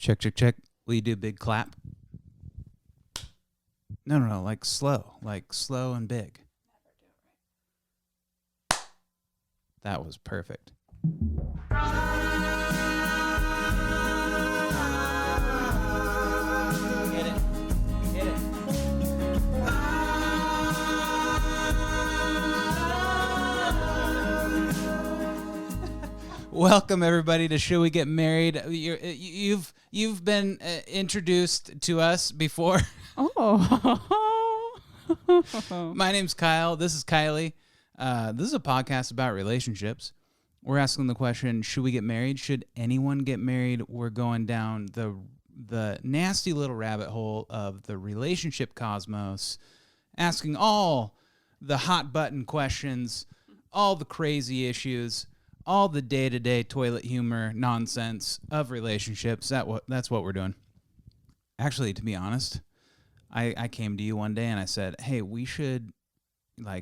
Check, check, check. Will you do a big clap? No, like slow and big. Never do it right. That was perfect. Get it. Welcome everybody to Should We Get Married? You've been introduced to us before. Oh. My name's Kyle. This is Kiley. This is a podcast about relationships. We're asking the question, should we get married? Should anyone get married? We're going down the nasty little rabbit hole of the relationship cosmos, asking all the hot button questions, all the crazy issues, all the day-to-day toilet humor nonsense of relationships. That's what we're doing. Actually, to be honest, I came to you one day and I said, hey, we should,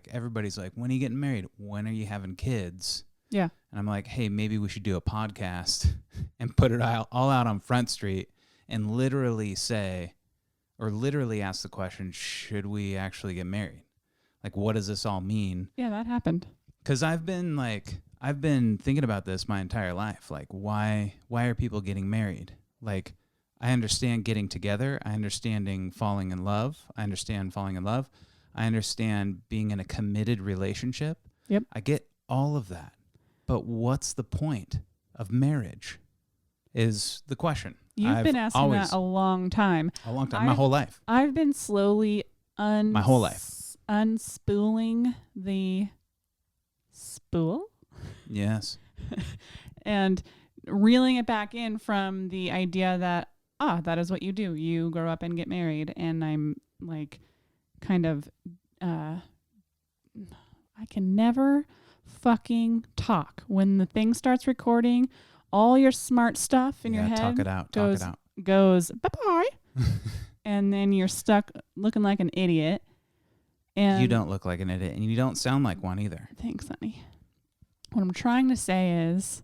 everybody's like, when are you getting married? When are you having kids? Yeah. And I'm like, hey, maybe we should do a podcast and put it all out on Front Street and literally ask the question, should we actually get married? Like, what does this all mean? Yeah, that happened. Because I've been thinking about this my entire life. Like, why are people getting married? Like, I understand getting together. I understand falling in love. I understand being in a committed relationship. Yep. I get all of that. But what's the point of marriage is the question. You've been asking that a long time. My whole life. I've been slowly my whole life. Unspooling the spool. Yes. And reeling it back in from the idea that, that is what you do. You grow up and get married. And I'm like, kind of, I can never fucking talk. When the thing starts recording, all your smart stuff in your head goes bye-bye. And then you're stuck looking like an idiot. And you don't look like an idiot, and you don't sound like one either. Thanks, honey. What I'm trying to say is,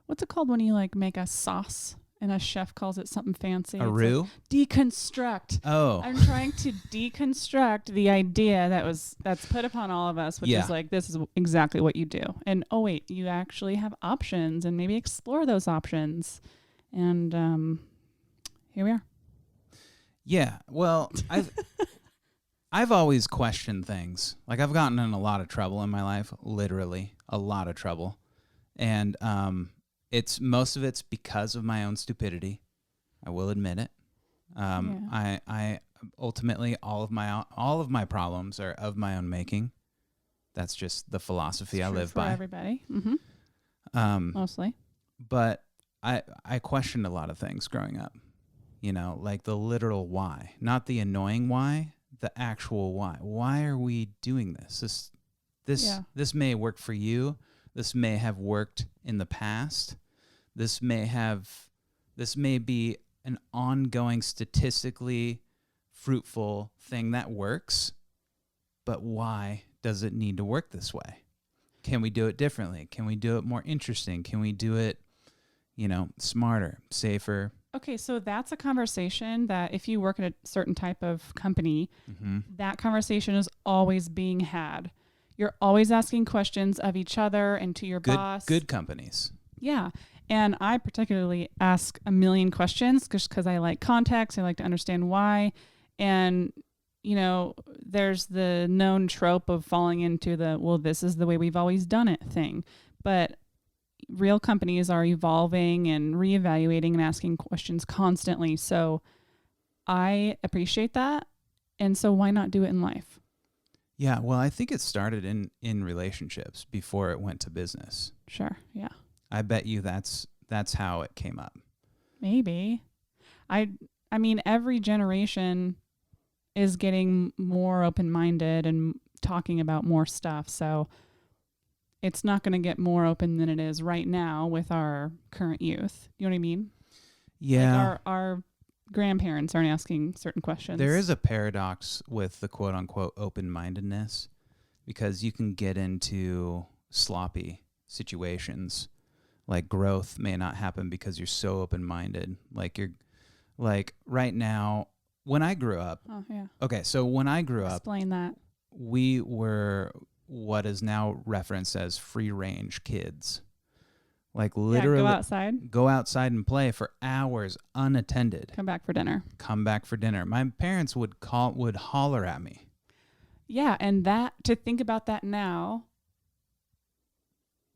what's it called when you make a sauce and a chef calls it something fancy? A roux? Deconstruct. Oh. I'm trying to deconstruct the idea that's put upon all of us, which is this is exactly what you do. And oh wait, you actually have options, and maybe explore those options. And here we are. Yeah. Well, I've always questioned things. Like, I've gotten in a lot of trouble in my life, literally a lot of trouble. And most of it's because of my own stupidity. I will admit it. I ultimately all of my problems are of my own making. That's just the philosophy I live by. Everybody. Mm-hmm. Mostly. But I questioned a lot of things growing up. Like the literal why, not the annoying why. The actual why. Why are we doing this? This may work for you. This may have worked in the past. This may be an ongoing, statistically fruitful thing that works. But why does it need to work this way? Can we do it differently? Can we do it more interesting? Can we do it, smarter, safer? Okay, so that's a conversation that if you work at a certain type of company, that conversation is always being had. You're always asking questions of each other and to your boss. Good companies. Yeah, and I particularly ask a million questions just because I like context. I like to understand why. And, there's the known trope of falling into this is the way we've always done it thing. But real companies are evolving and reevaluating and asking questions constantly. So I appreciate that. And so why not do it in life? Yeah, well, I think it started in relationships before it went to business. Sure, yeah. I bet you that's how it came up. Maybe. I mean, every generation is getting more open-minded and talking about more stuff. So it's not going to get more open than it is right now with our current youth. You know what I mean? Yeah. Our grandparents aren't asking certain questions. There is a paradox with the quote-unquote open-mindedness because you can get into sloppy situations like growth may not happen because you're so open-minded. Like you're like right now, when I grew up. Oh, yeah. Okay, so when I grew up, Explain that. we were what is now referenced as free-range kids. Like literally go outside and play for hours unattended. Come back for dinner. My parents would holler at me. Yeah, and that, to think about that now,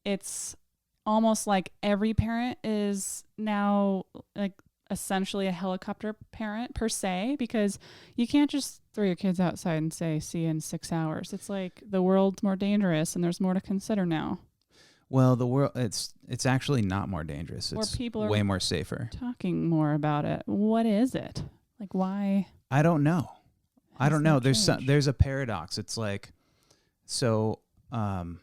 it's almost like every parent is now like essentially a helicopter parent per se, because you can't just throw your kids outside and say, see you in 6 hours. It's like the world's more dangerous and there's more to consider now. Well, the world, it's actually not more dangerous. It's people are way more safer. Talking more about it. What is it? Like, why? I don't know. There's a paradox. It's like, so my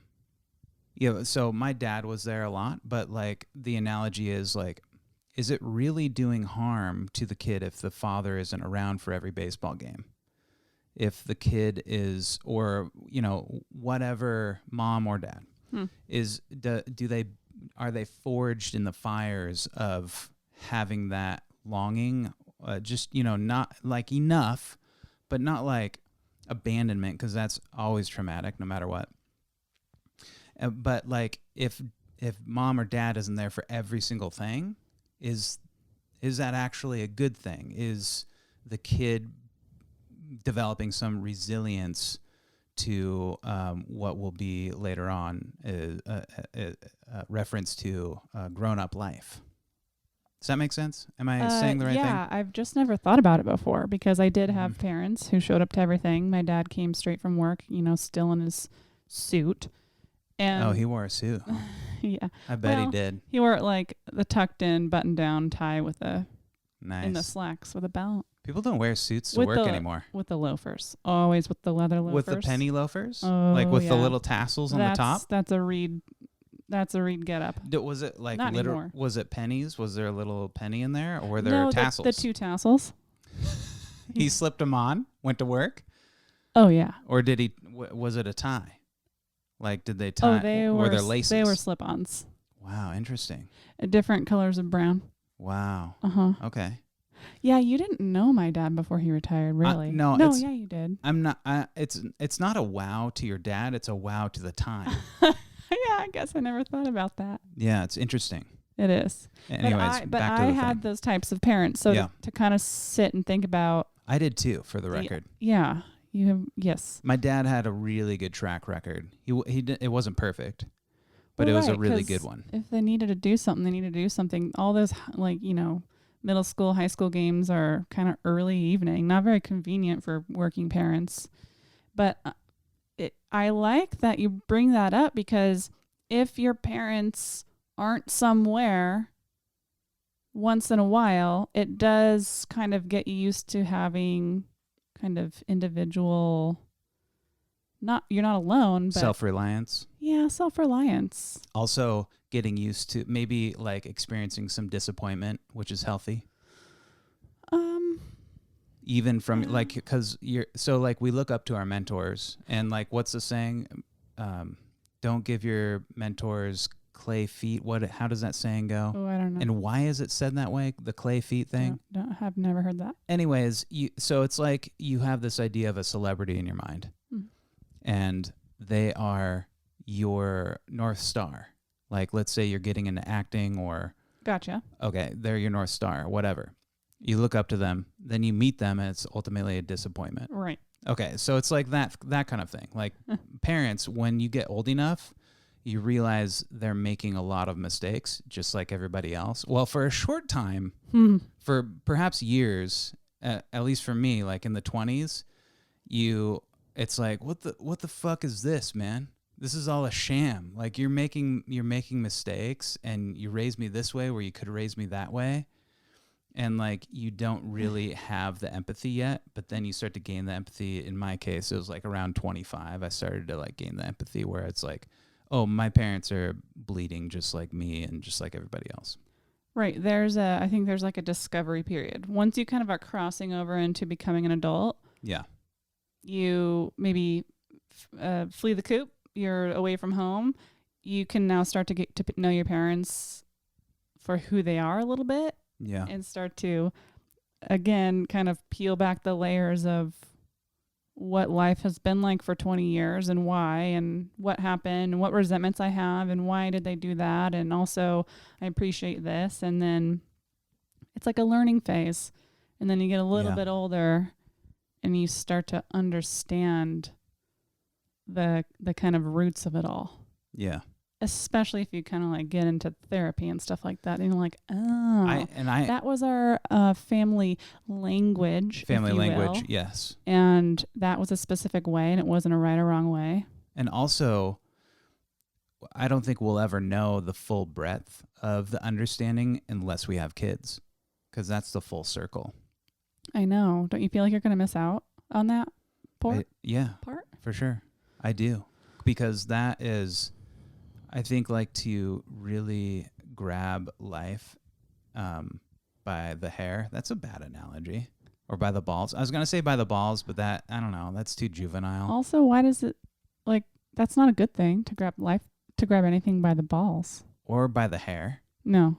dad was there a lot, but like the analogy is like, is it really doing harm to the kid if the father isn't around for every baseball game? If the kid is, or, whatever, mom or dad, are they forged in the fires of having that longing, not like enough, but not like abandonment, because that's always traumatic no matter what. But like if mom or dad isn't there for every single thing, is that actually a good thing? Is the kid developing some resilience to what will be later on a reference to grown-up life? Does that make sense? Am I saying the right thing? Yeah, I've just never thought about it before, because I did have parents who showed up to everything. My dad came straight from work, still in his suit. And he wore a suit. Huh? Yeah. I bet he did. He wore like the tucked-in button-down tie with in the slacks with a belt. People don't wear suits to work anymore. With the loafers. Always with the leather loafers. With the penny loafers? Oh, like with the little tassels on the top? That's a Reed getup. Was it like Not anymore. Was it pennies? Was there a little penny in there, or were there tassels? The two tassels. He slipped them on, went to work? Oh, yeah. Or did he, was it a tie? Like, did they tie? Oh, were there laces? They were slip-ons. Wow, interesting. Different colors of brown. Wow. Uh-huh. Okay. Yeah, you didn't know my dad before he retired, really. No, yeah, you did. I'm not. It's not a wow to your dad. It's a wow to the time. Yeah, I guess I never thought about that. Yeah, it's interesting. It is. Anyways, but I had those types of parents, so to kind of sit and think about. I did too, for the record. Yeah, you have. Yes. My dad had a really good track record. It wasn't perfect, but it was a really good one. If they needed to do something, they needed to do something. All those middle school, high school games are kind of early evening, not very convenient for working parents. But I like that you bring that up, because if your parents aren't somewhere once in a while, it does kind of get you used to having kind of individual, you're not alone, but self-reliance. Yeah, self-reliance. Also getting used to maybe like experiencing some disappointment, which is healthy. Even from like, because we look up to our mentors, and like, what's the saying? Don't give your mentors clay feet. How does that saying go? Oh, I don't know. And why is it said that way? The clay feet thing? Have never heard that. Anyways, so it's like you have this idea of a celebrity in your mind, and they are your North Star. Like, let's say you're getting into acting or... Gotcha. Okay, they're your North Star, whatever. You look up to them, then you meet them, and it's ultimately a disappointment. Right. Okay, so it's like that kind of thing. Like, parents, when you get old enough, you realize they're making a lot of mistakes, just like everybody else. Well, for a short time, for perhaps years, at least for me, like in the 20s, it's like, what the fuck is this, man? This is all a sham. Like, you're making mistakes, and you raised me this way where you could raise me that way. And like, you don't really have the empathy yet, but then you start to gain the empathy. In my case, it was like around 25. I started to like gain the empathy where it's like, oh, my parents are bleeding just like me and just like everybody else. Right. I think there's like a discovery period. Once you kind of are crossing over into becoming an adult. Yeah. You maybe flee the coop. You're away from home. you can now start to get to know your parents for who they are a little bit. Yeah. And start to, again, kind of peel back the layers of what life has been like for 20 years and why and what happened and what resentments I have and why did they do that. And also I appreciate this. And then it's like a learning phase. And then you get a little bit older and you start to understand the kind of roots of it all. Yeah. Especially if you kind of like get into therapy and stuff like that. And you're like, oh, that was our family language. Family language, will. yes. And that was a specific way and it wasn't a right or wrong way. And also, I don't think we'll ever know the full breadth of the understanding unless we have kids, because that's the full circle. I know. Don't you feel like you're going to miss out on that part? Yeah, for sure. I do. Because that is, I think, like to really grab life by the hair. That's a bad analogy. Or by the balls. I was going to say by the balls, but that, I don't know, that's too juvenile. Also, why does it, like, that's not a good thing to grab anything by the balls. Or by the hair. No.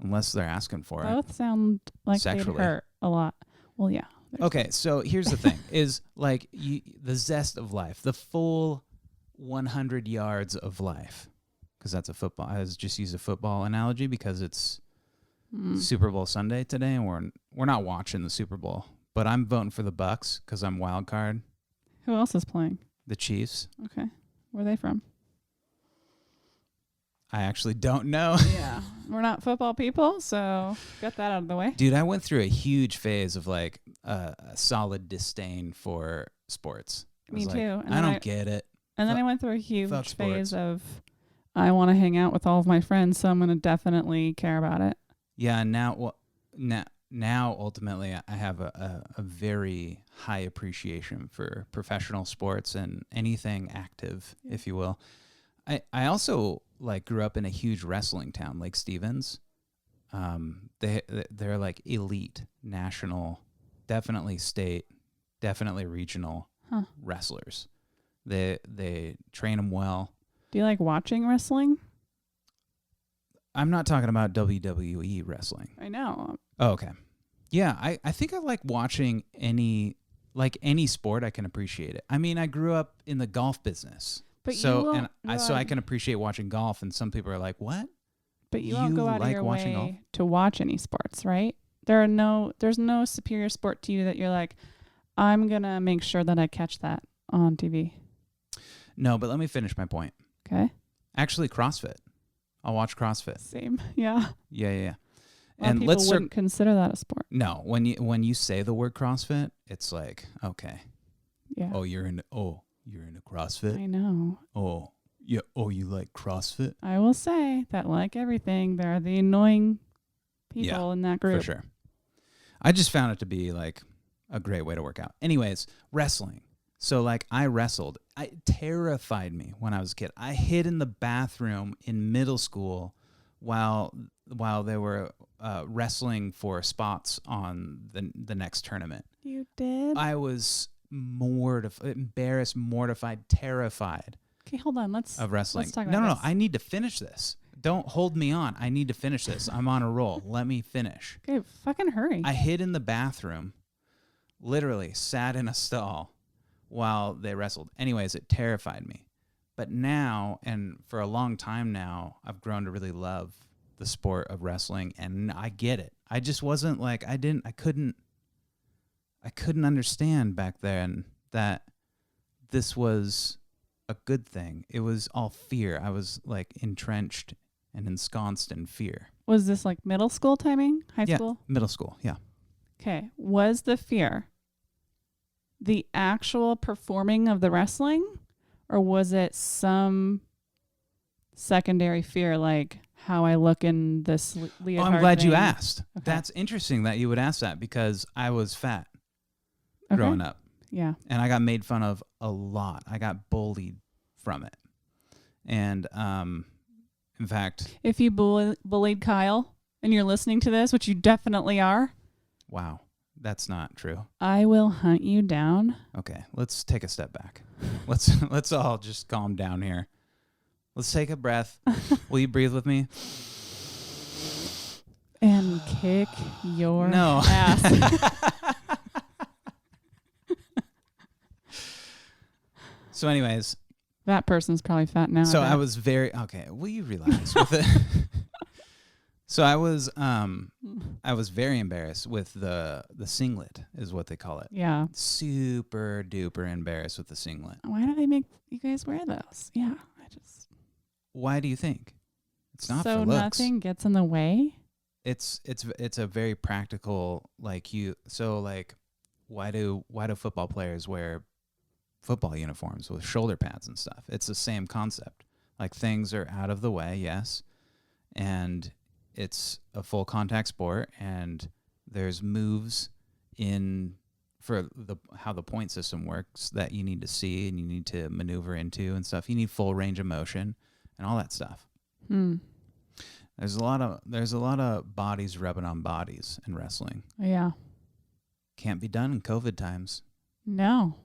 Unless they're asking for it. Both sound like they'd hurt a lot. Well, yeah. Okay, so here's the thing, is like the zest of life, the full 100 yards of life, because that's a football. I just use a football analogy because it's Super Bowl Sunday today, and we're not watching the Super Bowl, but I'm voting for the Bucks because I'm wild card. Who else is playing? The Chiefs. Okay, where are they from? I actually don't know. Yeah, we're not football people, so get that out of the way. Dude, I went through a huge phase of like a solid disdain for sports. Me too. And I don't get it. And then I went through a huge phase of I want to hang out with all of my friends, so I'm going to definitely care about it. Yeah, now ultimately I have a very high appreciation for professional sports and anything active, if you will. I also like grew up in a huge wrestling town, Lake Stevens. They're like elite national, definitely state, definitely regional wrestlers. They train them well. Do you like watching wrestling? I'm not talking about WWE wrestling. I know. Oh, okay. Yeah, I think I like watching any sport. I can appreciate it. I mean, I grew up in the golf business. But so I can appreciate watching golf, and some people are like, "What?" But you won't go out of your way to watch any sports, right? There's no superior sport to you that you're like, I'm gonna make sure that I catch that on TV. No, but let me finish my point. Okay. Actually, CrossFit. I'll watch CrossFit. Same. Yeah. Yeah. And people wouldn't consider that a sport. No, when you say the word CrossFit, it's like, okay. Yeah. Oh, you're into CrossFit? I know. Oh, yeah. Oh, you like CrossFit? I will say that, like everything, there are the annoying people in that group. For sure. I just found it to be like a great way to work out. Anyways, wrestling. So like I wrestled. It terrified me when I was a kid. I hid in the bathroom in middle school while they were wrestling for spots on the next tournament. You did? I was embarrassed, mortified, terrified. Okay, hold on. Of wrestling. Let's talk about No. I need to finish this. Don't hold me on. I need to finish this. I'm on a roll. Let me finish. Okay, fucking hurry. I hid in the bathroom, literally sat in a stall while they wrestled. Anyways, it terrified me. But now, and for a long time now, I've grown to really love the sport of wrestling, and I get it. I just wasn't like, I couldn't understand back then that this was a good thing. It was all fear. I was like entrenched and ensconced in fear. Was this like middle school timing? High school? Middle school, yeah. Okay. Was the fear the actual performing of the wrestling, or was it some secondary fear like how I look in this leotard? I'm glad thing? you asked. Okay. That's interesting that you would ask that because I was fat growing up. Yeah. And I got made fun of a lot. I got bullied from it. And in fact, if you bullied Kyle and you're listening to this, which you definitely are. Wow. That's not true. I will hunt you down. Okay, let's take a step back. Let's all just calm down here. Let's take a breath. Will you breathe with me? And kick your No. ass. So anyways. That person's probably fat now. So I was okay. Will you relax with it? So I was very embarrassed with the singlet is what they call it. Yeah. Super duper embarrassed with the singlet. Why do they make you guys wear those? Yeah. Why do you think? It's not so for looks. Nothing gets in the way. It's a very practical why do football players wear football uniforms with shoulder pads and stuff? It's the same concept. Like things are out of the way, yes, and it's a full contact sport, and there's moves in for how the point system works that you need to see and you need to maneuver into and stuff. You need full range of motion and all that stuff. There's a lot of bodies rubbing on bodies in wrestling. Yeah. Can't be done in COVID times. No.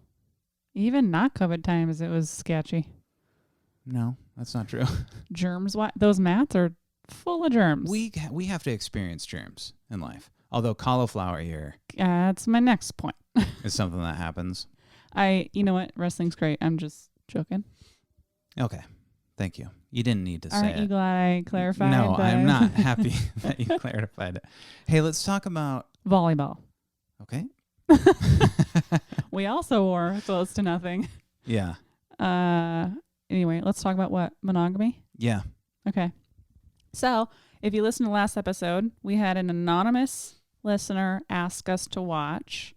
Even not COVID times, it was sketchy. No, that's not true. Germs, those mats are full of germs. We have to experience germs in life. Although cauliflower ear that's my next point. is something that happens. You know what? Wrestling's great. I'm just joking. Okay. Thank you. You didn't need to say it. Aren't you glad I clarified? No, I'm not happy that you clarified it. Hey, let's talk about volleyball. Okay. We also wore close to nothing. Yeah. Anyway, let's talk about what? Monogamy? Yeah. Okay. So, if you listened to last episode, we had an anonymous listener ask us to watch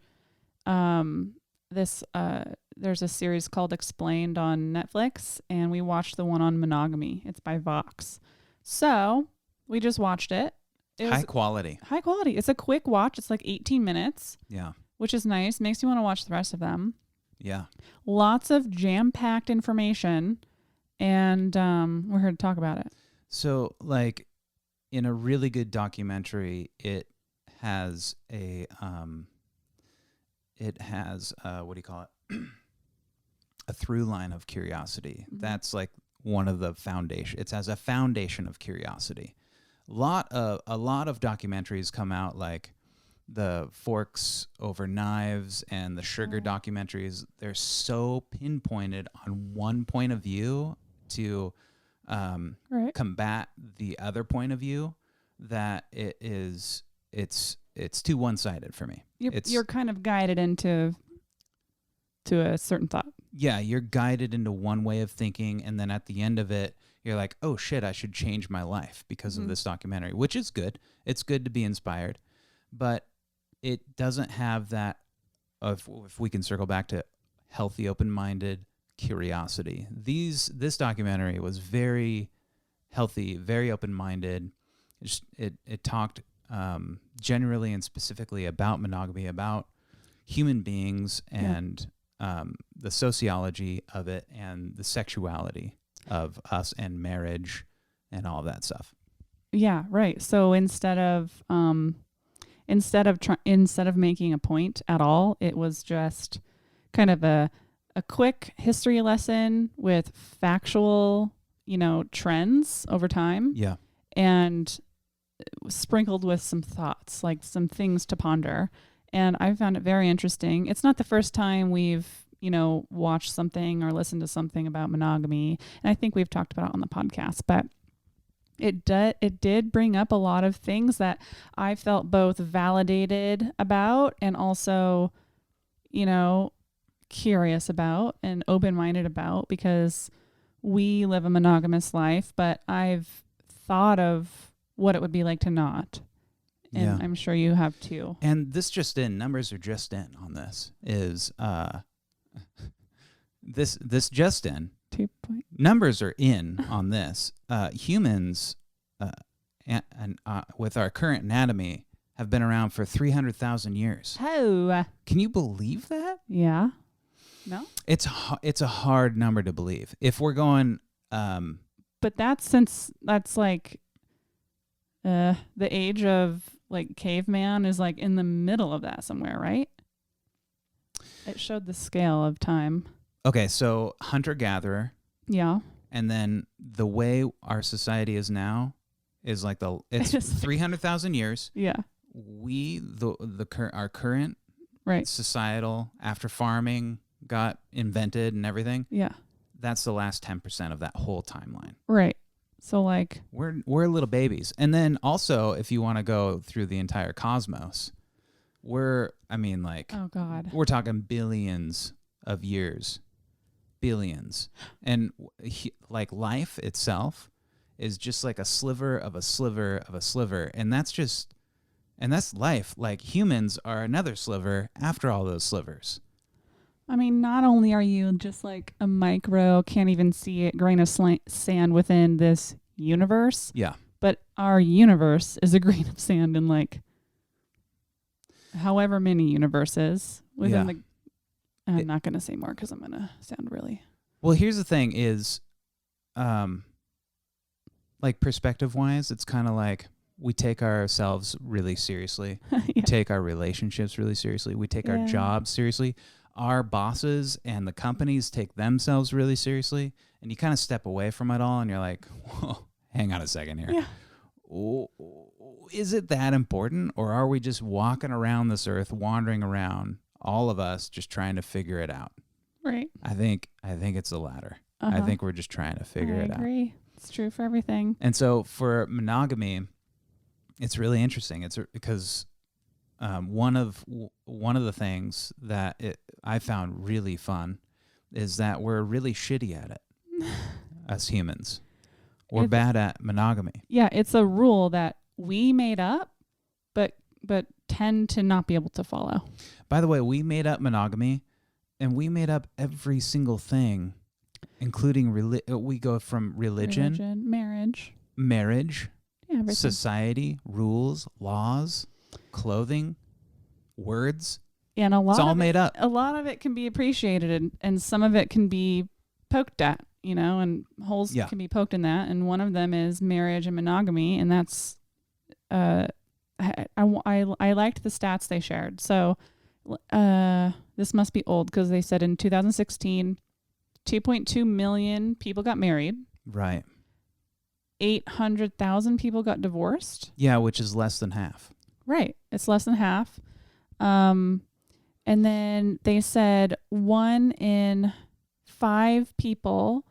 there's a series called Explained on Netflix, and we watched the one on monogamy. It's by Vox. So, we just watched it. High quality. High quality. It's a quick watch. It's like 18 minutes. Yeah. Which is nice. Makes you want to watch the rest of them. Yeah. Lots of jam-packed information, and we're here to talk about it. So, like, in a really good documentary, it has what do you call it? A through line of curiosity. Mm-hmm. That's like one of the foundation. It has a foundation of curiosity. A lot of documentaries come out, like the Forks Over Knives and the Sugar documentaries. They're so pinpointed on one point of view to combat the other point of view that it's too one-sided for me. You're kind of guided into a certain thought. Yeah, you're guided into one way of thinking, and then at the end of it, you're like, oh shit, I should change my life because of this documentary, which is good. It's good to be inspired, but it doesn't have that if we can circle back to healthy, open-minded curiosity. This documentary was very healthy, very open-minded. It talked generally and specifically about monogamy, about human beings, and the sociology of it, and the sexuality of us and marriage and all of that stuff. Yeah, right. So instead of making a point at all, it was just kind of a quick history lesson with factual, trends over time. Yeah. And sprinkled with some thoughts, like some things to ponder. And I found it very interesting. It's not the first time we've, watched something or listened to something about monogamy. And I think we've talked about it on the podcast, but it did bring up a lot of things that I felt both validated about and also, curious about and open-minded about, because we live a monogamous life, but I've thought of what it would be like to not. And I'm sure you have too. And this just in, numbers are just in on this, is this just in. 2 point. Numbers are in on this. Humans, with our current anatomy, have been around for 300,000 years. Oh. Can you believe that? Yeah. No? It's a hard number to believe. If we're going... but that's like the age of like caveman is like in the middle of that somewhere, right? It showed the scale of time. Okay, so hunter-gatherer. Yeah. And then the way our society is now is like it's 300,000 years. Yeah. Our current Right. societal, after farming got invented and everything. Yeah. That's the last 10% of that whole timeline. Right. So like we're little babies. And then also, if you want to go through the entire cosmos, oh God, we're talking billions of years, billions. And like life itself is just like a sliver of a sliver of a sliver. And that's life. Like humans are another sliver after all those slivers. I mean, not only are you just like a micro, can't even see it, grain of sand within this universe. Yeah. But our universe is a grain of sand in like however many universes within the... I'm not going to say more because I'm going to sound really... Well, here's the thing is, like perspective-wise, it's kind of like we take ourselves really seriously. Yeah. We take our relationships really seriously. We take our jobs seriously. Our bosses and the companies take themselves really seriously. And you kind of step away from it all and you're like, whoa, hang on a second here. Yeah. Is it that important? Or are we just walking around this earth, wandering around, all of us just trying to figure it out? Right. I think it's the latter. I think we're just trying to figure it out. I agree. It's true for everything. And so for monogamy, it's really interesting. It's because one of the things that I found really fun is that we're really shitty at it as humans. We're bad at monogamy. Yeah, it's a rule that we made up, but tend to not be able to follow. By the way, we made up monogamy, and we made up every single thing, including we go from religion, marriage, society, rules, laws, clothing, words. And it's all made up. A lot of it can be appreciated, and some of it can be poked at, and holes can be poked in that. And one of them is marriage and monogamy, and that's I liked the stats they shared. So this must be old because they said in 2016, 2.2 million people got married. Right. 800,000 people got divorced. Yeah, which is less than half. Right. It's less than half. And then they said 1 in 5 people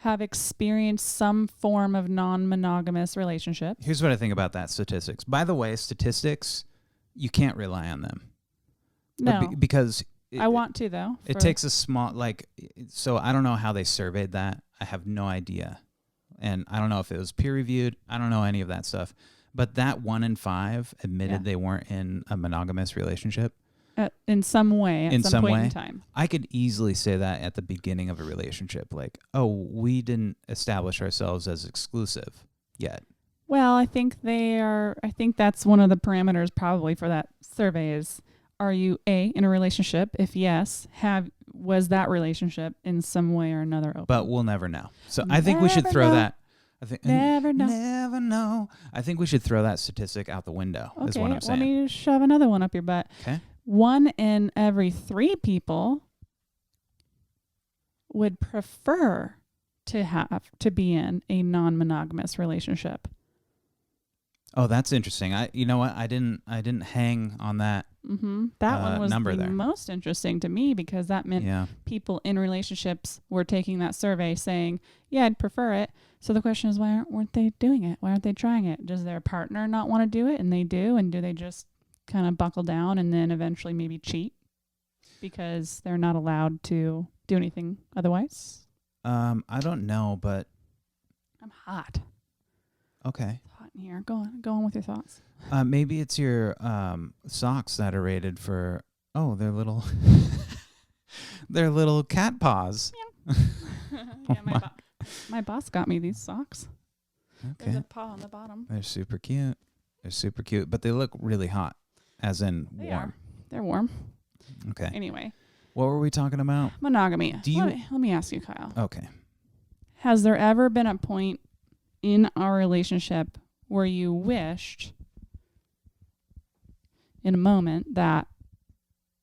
have experienced some form of non-monogamous relationship. Here's what I think about that statistics. By the way, statistics, you can't rely on them. No. Because... I want to, though. It takes a small... So I don't know how they surveyed that. I have no idea. And I don't know if it was peer-reviewed. I don't know any of that stuff. But that 1 in 5 admitted they weren't in a monogamous relationship. In some way, at some point in time. I could easily say that at the beginning of a relationship. Like, oh, we didn't establish ourselves as exclusive yet. Well, I think that's one of the parameters probably for that survey is, are you in a relationship? If yes, was that relationship in some way or another open? But we'll never know. So I think we should throw that. Never know. I think we should throw that statistic out the window. Okay, is what I'm saying. Let me shove another one up your butt. Okay. 1 in every 3 people would prefer to be in a non-monogamous relationship. Oh, that's interesting. You know what? I didn't hang on that. Mm-hmm. That one was the there. most interesting to me because that meant people in relationships were taking that survey saying, yeah, I'd prefer it. So the question is, why weren't they doing it? Why aren't they trying it? Does their partner not want to do it? And they do. And do they just kind of buckle down and then eventually maybe cheat because they're not allowed to do anything otherwise? I don't know, but I'm hot. Okay. It's hot in here. Go on with your thoughts. Maybe it's your socks that are rated for they're little they're little cat paws. Yeah, my boss got me these socks. Okay. There's a paw on the bottom. They're super cute. But they look really hot, as in warm. They're warm. Okay. Anyway. What were we talking about? Monogamy. Let me ask you, Kyle. Okay. Has there ever been a point in our relationship where you wished in a moment that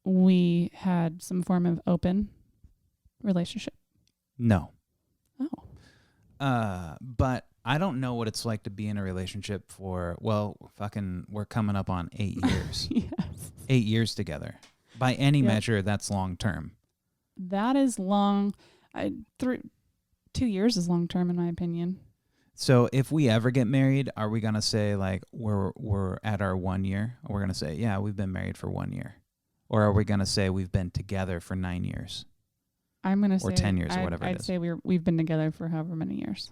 we had some form of open relationship? No. But I don't know what it's like to be in a relationship for, we're coming up on 8 years. Yes. 8 years together. By any Yep. measure, that's long term. That is long. 2 years is long term in my opinion. So if we ever get married, are we gonna say like we're at our 1 year? Or we're gonna say, yeah, we've been married for 1 year, or are we gonna say we've been together for 9 years? I'm gonna say 10 years or whatever it I'd is. say we've been together for however many years.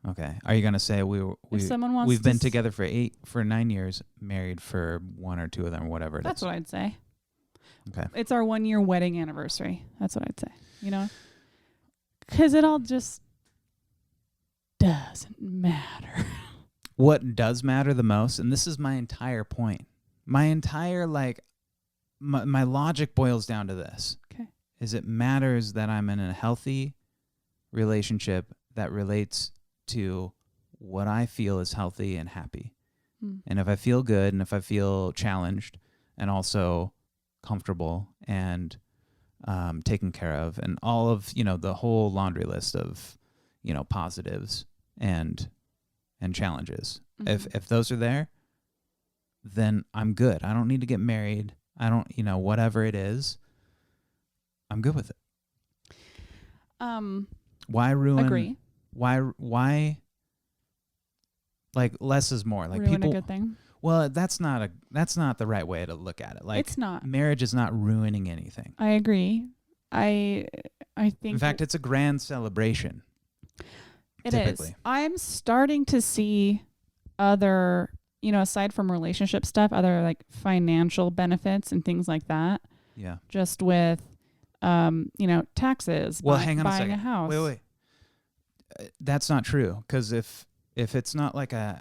Okay. Are you gonna say If someone wants we've to been together for 9 years, married for 1 or 2 of them, or whatever it is? That's what I'd say. Okay. It's our 1 year wedding anniversary. That's what I'd say. You know, because it all just doesn't matter. What does matter the most, and this is my entire point, my entire my logic boils down to this. Okay. Is it matters that I'm in a healthy relationship that relates to what I feel is healthy and happy. And if I feel good and if I feel challenged and also comfortable and taken care of, and all of, the whole laundry list of, positives and challenges. Mm-hmm. If those are there, then I'm good. I don't need to get married. I don't, whatever it is, I'm good with it. Why ruin? Agree. Why? Like less is more. Like ruin people. a good thing. Well, that's not the right way to look at it. Like It's not. Marriage is not ruining anything. I agree. I think. In fact, it's a grand celebration. It typically. is. I'm starting to see other, aside from relationship stuff, other like financial benefits and things like that. Yeah. Just with, taxes. Well, hang on a buying second. a house. Wait. That's not true. Because if it's not like and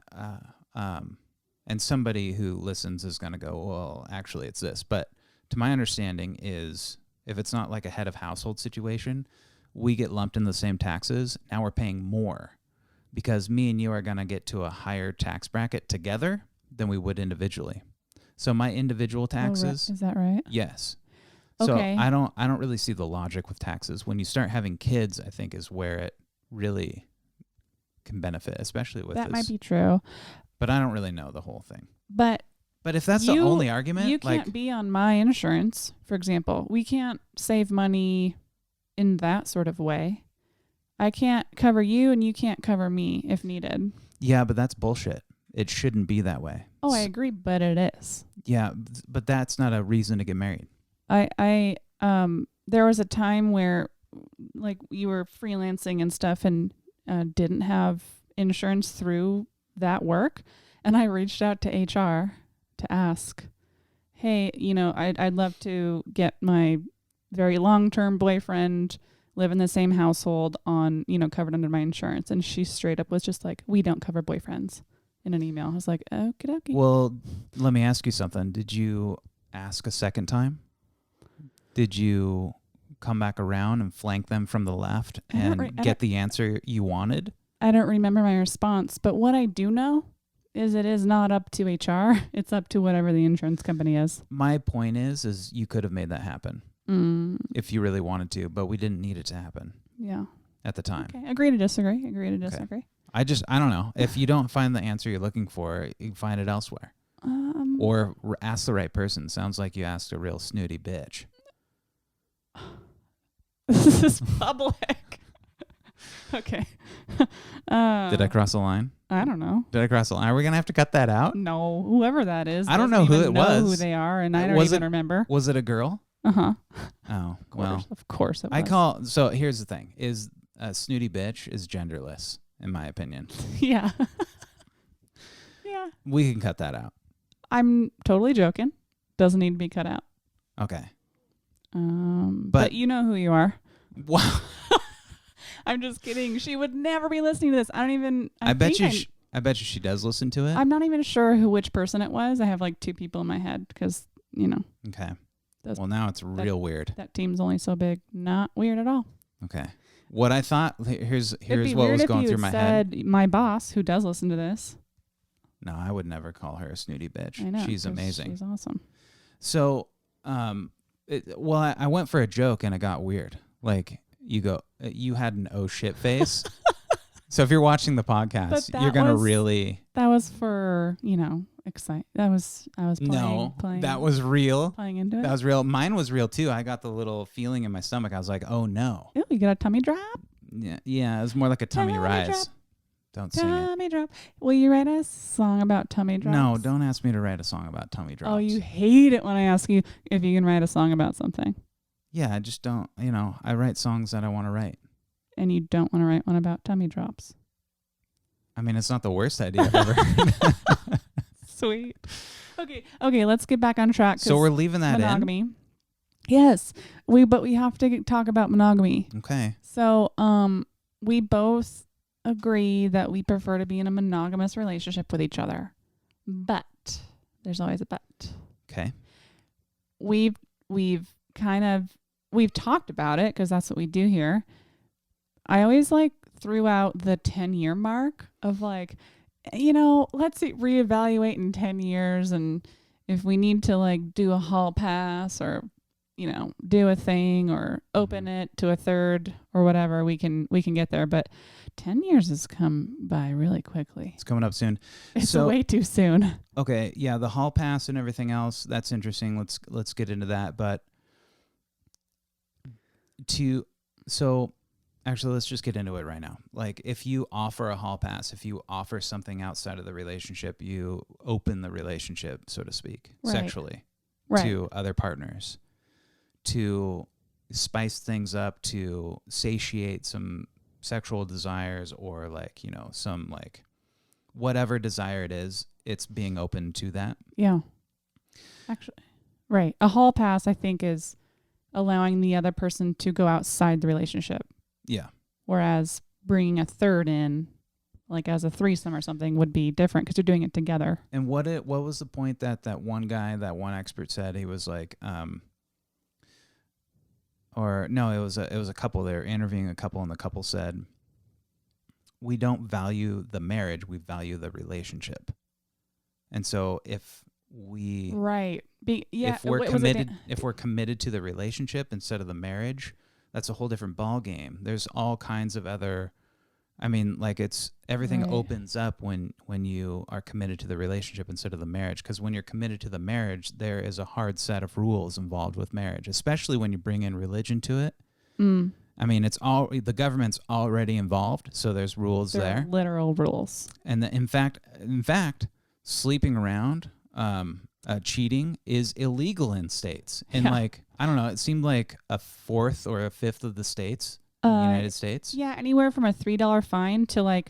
somebody who listens is going to go, well, actually it's this. But to my understanding is if it's not like a head of household situation, we get lumped in the same taxes. Now we're paying more because me and you are going to get to a higher tax bracket together than we would individually. So my individual taxes. Is that right? Yes. Okay. So I don't really see the logic with taxes. When you start having kids, I think is where it really can benefit, especially with that this. might be true. But I don't really know the whole thing. But if that's the only argument, you can't be on my insurance, for example. We can't save money in that sort of way. I can't cover you and you can't cover me if needed. Yeah, but that's bullshit. It shouldn't be that way. Oh, I agree, but it is. Yeah, but that's not a reason to get married. There was a time where like you were freelancing and stuff and didn't have insurance through that work, and I reached out to HR to ask, hey, I'd love to get my very long-term boyfriend live in the same household on, covered under my insurance. And she straight up was just like, we don't cover boyfriends, in an email. I was like, okie dokie. Well, let me ask you something. Did you ask a second time? Did you come back around and flank them from the left and get the answer you wanted? I don't remember my response, but what I do know is it is not up to HR. It's up to whatever the insurance company is. My point is you could have made that happen if you really wanted to, but we didn't need it to happen. Yeah. At the time. Okay. Agree to disagree. Okay. I don't know. If you don't find the answer you're looking for, you find it elsewhere. Or ask the right person. Sounds like you asked a real snooty bitch. This is public. Okay. Did I cross the line? I don't know. Did I cross the line? Are we going to have to cut that out? No. Whoever that is. I don't know who it was. Who they are, and I don't even remember. Was it a girl? Uh-huh. Oh, well. Of course it was. So here's the thing. Is a snooty bitch is genderless, in my opinion. Yeah. Yeah. We can cut that out. I'm totally joking. Doesn't need to be cut out. Okay. But you know who you are. Wow. I'm just kidding. She would never be listening to this. I bet you she does listen to it. I'm not even sure which person it was. I have like two people in my head because, Okay. Well, now it's real weird. That team's only so big. Not weird at all. Okay. What I thought, here's It'd be what weird was going if you through my head. said my boss, who does listen to this. No, I would never call her a snooty bitch. I know. She's amazing. She's awesome. So, I went for a joke and it got weird. Like you had an oh shit face. So if you're watching the podcast, you're gonna really. That was for excite. I was playing. No, playing, that was real. Playing into it. That was real. Mine was real too. I got the little feeling in my stomach. I was like, oh no. Ew, you got a tummy drop? Yeah. It was more like a tummy rise. Drop. Don't sing it. Tummy drop. Will you write a song about tummy drops? No, don't ask me to write a song about tummy drops. Oh, you hate it when I ask you if you can write a song about something. Yeah, I just don't. I write songs that I want to write. And you don't want to write one about tummy drops. I mean, it's not the worst idea I've ever heard. Sweet. Okay, let's get back on track. So we're leaving that monogamy. in? Yes. But we have to talk about monogamy. Okay. So we both agree that we prefer to be in a monogamous relationship with each other. But there's always a but. Okay. We've talked about it because that's what we do here. I always threw out the 10-year mark of let's reevaluate in 10 years, and if we need to do a hall pass or do a thing or open it to a third or whatever, we can get there. But 10 years has come by really quickly. It's coming up soon. It's way too soon. Okay, yeah, the hall pass and everything else, that's interesting. Let's get into that. But actually, let's just get into it right now. If you offer a hall pass, if you offer something outside of the relationship, you open the relationship, so to speak, sexually to other partners, to spice things up, to satiate some sexual desires or some whatever desire it is, it's being open to that. Yeah. Actually, right. A hall pass, I think, is allowing the other person to go outside the relationship. Yeah. Whereas bringing a third in, as a threesome or something, would be different because you're doing it together. And what was the point that one guy, that one expert said? He was it was a couple. They were interviewing a couple, and the couple said, "We don't value the marriage; we value the relationship." And so if we if we're committed to the relationship instead of the marriage, that's a whole different ball game. There's all kinds of other, it's everything opens up when you are committed to the relationship instead of the marriage. Because when you're committed to the marriage, there is a hard set of rules involved with marriage, especially when you bring in religion to it. Mm. The government's already involved, so there's rules there. Literal rules. And in fact, sleeping around, cheating is illegal in states. And I don't know, it seemed like a fourth or a fifth of the states in the United States. Yeah, anywhere from a $3 fine to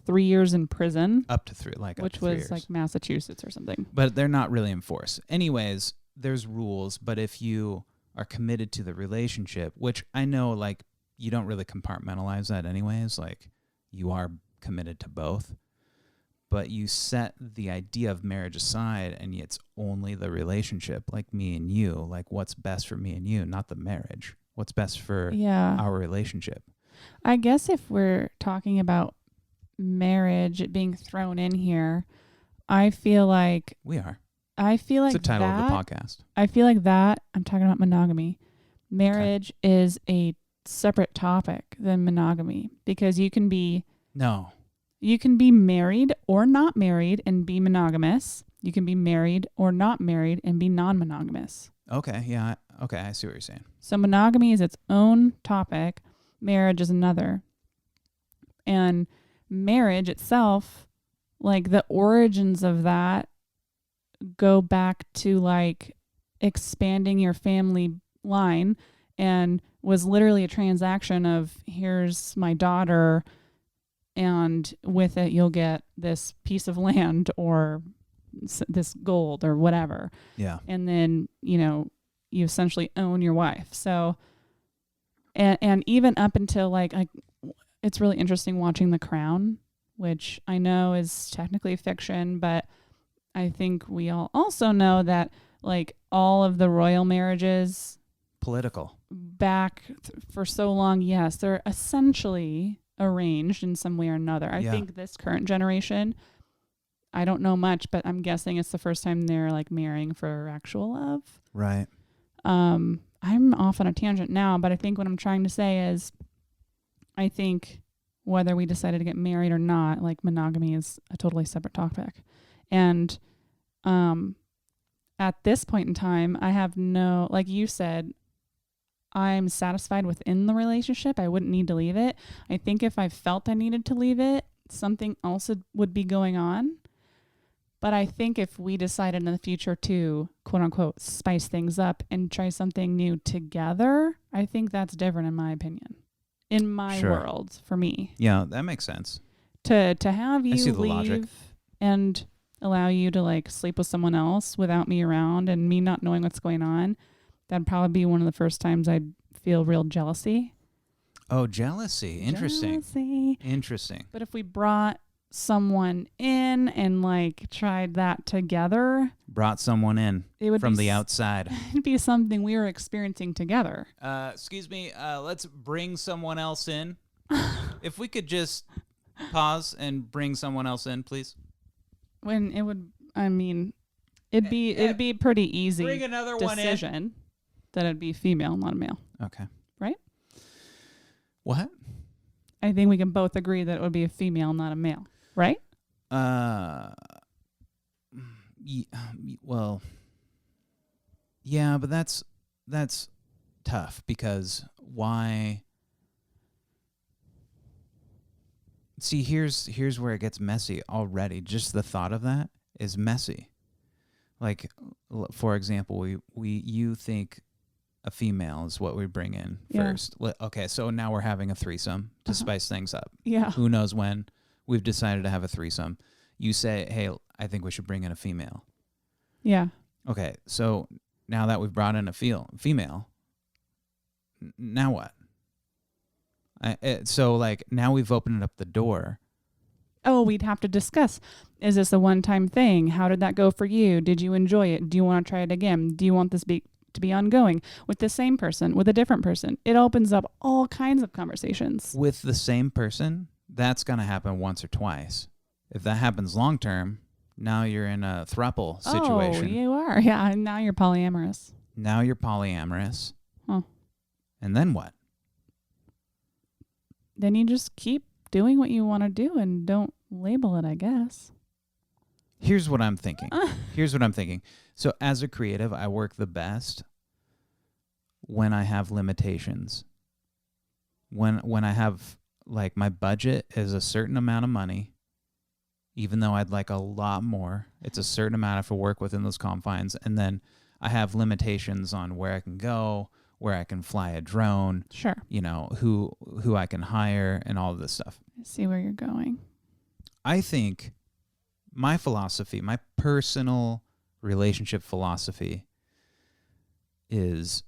3 years in prison. Up to three, which was Massachusetts or something. But they're not really enforced. Anyways, there's rules, but if you are committed to the relationship, which I know you don't really compartmentalize that anyways, you are committed to both. But you set the idea of marriage aside, and it's only the relationship, me and you, what's best for me and you, not the marriage. What's best for our relationship. I guess if we're talking about marriage being thrown in here, I feel like... We are. I feel like it's the title of the podcast. I feel like that, I'm talking about monogamy. Marriage is a separate topic than monogamy, because you can be... No. You can be married or not married and be monogamous. You can be married or not married and be non-monogamous. Okay, yeah. Okay, I see what you're saying. So monogamy is its own topic. Marriage is another. And marriage itself, the origins of that go back to expanding your family line, and was literally a transaction of, here's my daughter, and with it you'll get this piece of land or this gold or whatever. Yeah. And then, you essentially own your wife. So, and even up until it's really interesting watching The Crown, which I know is technically fiction, but I think we all also know that all of the royal marriages, political, back for so long, yes, they're essentially arranged in some way or another. I think this current generation, I don't know much, but I'm guessing it's the first time they're marrying for actual love. Right. I'm off on a tangent now, but I think what I'm trying to say is, I think whether we decided to get married or not, like monogamy is a totally separate topic. And at this point in time, I have no, like you said, I'm satisfied within the relationship. I wouldn't need to leave it. I think if I felt I needed to leave it, something else would be going on. But I think if we decided in the future to, quote unquote, spice things up and try something new together, I think that's different in my opinion. In my world, for me. Yeah, that makes sense. To have you leave logic. And allow you to like sleep with someone else without me around and me not knowing what's going on, that'd probably be one of the first times I'd feel real jealousy. Oh, jealousy. Interesting. Interesting. But if we brought someone in and like tried that together, brought someone in it would from the outside, it'd be something we were experiencing together. Excuse me, let's bring someone else in. If we could just pause and bring someone else in, please. When it would, I mean, it'd be pretty easy. Bring another decision one in. That it'd be female, not a male. Okay. Right? What? I think we can both agree that it would be a female, not a male. Right? Well, yeah, but that's tough because why? See, here's where it gets messy already. Just the thought of that is messy. Like, for example, you think a female is what we bring in first. Okay, so now we're having a threesome to spice things up. Yeah. Who knows when? We've decided to have a threesome. You say, hey, I think we should bring in a female. Yeah. Okay, so now that we've brought in a female, now what? So, like, now we've opened up the door. Oh, we'd have to discuss. Is this a one-time thing? How did that go for you? Did you enjoy it? Do you want to try it again? Do you want this to be ongoing with the same person, with a different person? It opens up all kinds of conversations. With the same person? That's going to happen once or twice. If that happens long term, now you're in a throuple situation. Oh, you are. Yeah, and now you're polyamorous. Huh. And then what? Then you just keep doing what you want to do and don't label it, I guess. Here's what I'm thinking. So as a creative, I work the best when I have limitations. When I have, like, my budget is a certain amount of money, even though I'd like a lot more. It's a certain amount I have to work within those confines. And then I have limitations on where I can go, where I can fly a drone. Sure. You know, who I can hire and all of this stuff. I see where you're going. I think my philosophy, my personal relationship philosophy is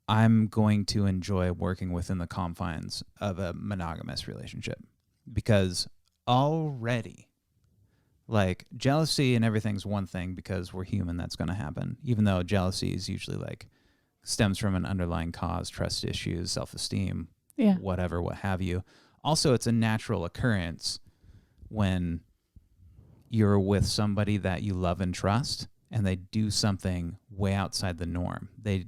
I'm going to enjoy working within the confines of a monogamous relationship because already, like, jealousy and everything's one thing because we're human, that's going to happen, even though jealousy is usually like stems from an underlying cause, trust issues, self-esteem, whatever, what have you. Also, it's a natural occurrence when you're with somebody that you love and trust and they do something way outside the norm. They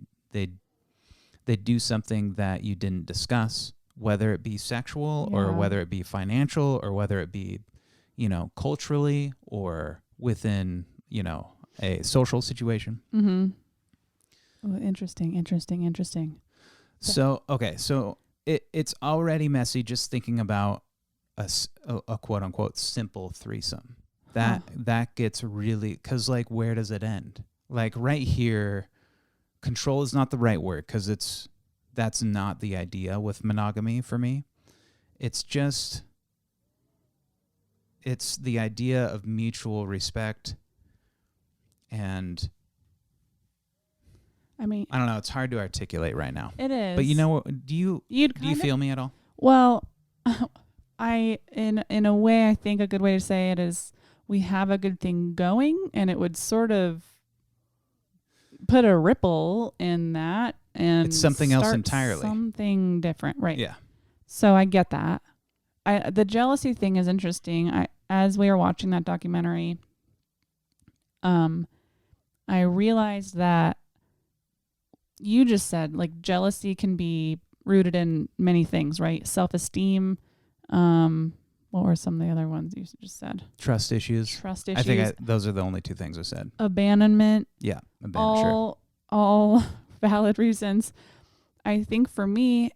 do something that you didn't discuss, whether it be sexual or whether it be financial or whether it be, you know, culturally or within, you know, a social situation. Mm-hmm. Oh, interesting. So, okay, so it's already messy just thinking about a quote unquote simple threesome. That gets really, because, like, where does it end? Like, right here, control is not the right word because that's not the idea with monogamy for me. It's the idea of mutual respect. And I mean, I don't know. It's hard to articulate right now. It is. But you know, do you feel me at all? Well, in a way, I think a good way to say it is we have a good thing going, and it would sort of put a ripple in that, and it's something else entirely, something different, right? Yeah. So I get that. The jealousy thing is interesting. As we were watching that documentary, I realized that you just said, like, jealousy can be rooted in many things, right? Self-esteem. What were some of the other ones you just said? Trust issues. Trust issues. I think those are the only two things I said. Abandonment. Yeah. Sure. All valid reasons. I think for me,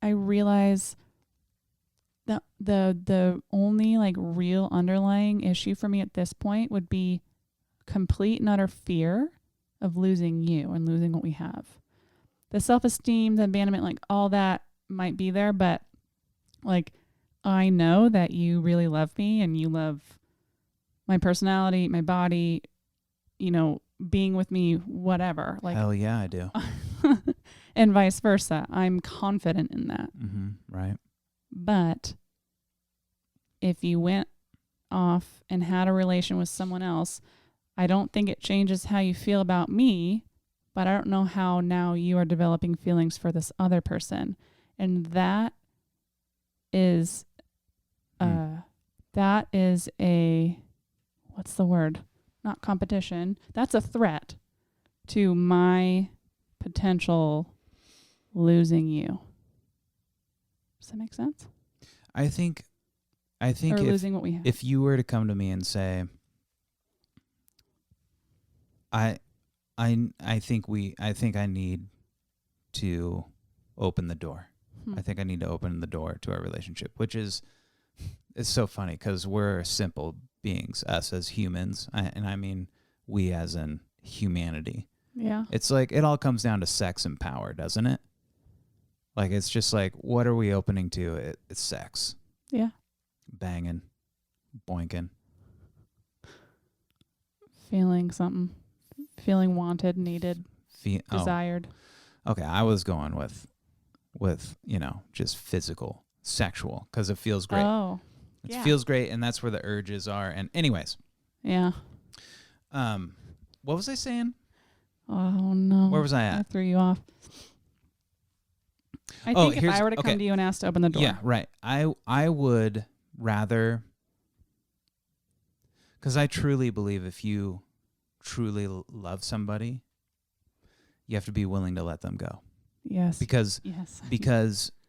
I realize that the only like real underlying issue for me at this point would be complete and utter fear of losing you and losing what we have. The self-esteem, the abandonment, like all that might be there, but like I know that you really love me and you love my personality, my body, you know, being with me, whatever. Like, hell yeah, I do. And vice versa. I'm confident in that. Mm-hmm. Right. But if you went off and had a relation with someone else, I don't think it changes how you feel about me, but I don't know how now you are developing feelings for this other person. And that is what's the word? Not competition. That's a threat to my potential losing you. Does that make sense? I think or losing what we have. If you were to come to me and say, I think I need to open the door. I think I need to open the door to our relationship, which is, it's so funny because we're simple beings, us as humans. And I mean, we as in humanity. Yeah. It's like, it all comes down to sex and power, doesn't it? Like, it's just like, what are we opening to? It's sex. Yeah. Banging, boinking. Feeling something. Feeling wanted, needed, desired. Okay, I was going with, you know, just physical, sexual, because it feels great. Oh. It feels great, and that's where the urges are. And anyways. Yeah. What was I saying? Oh, no. Where was I at? I threw you off. I think if I were to come to you and ask to open the door. Yeah, right. I would rather, because I truly believe if you truly love somebody, you have to be willing to let them go. Yes. Because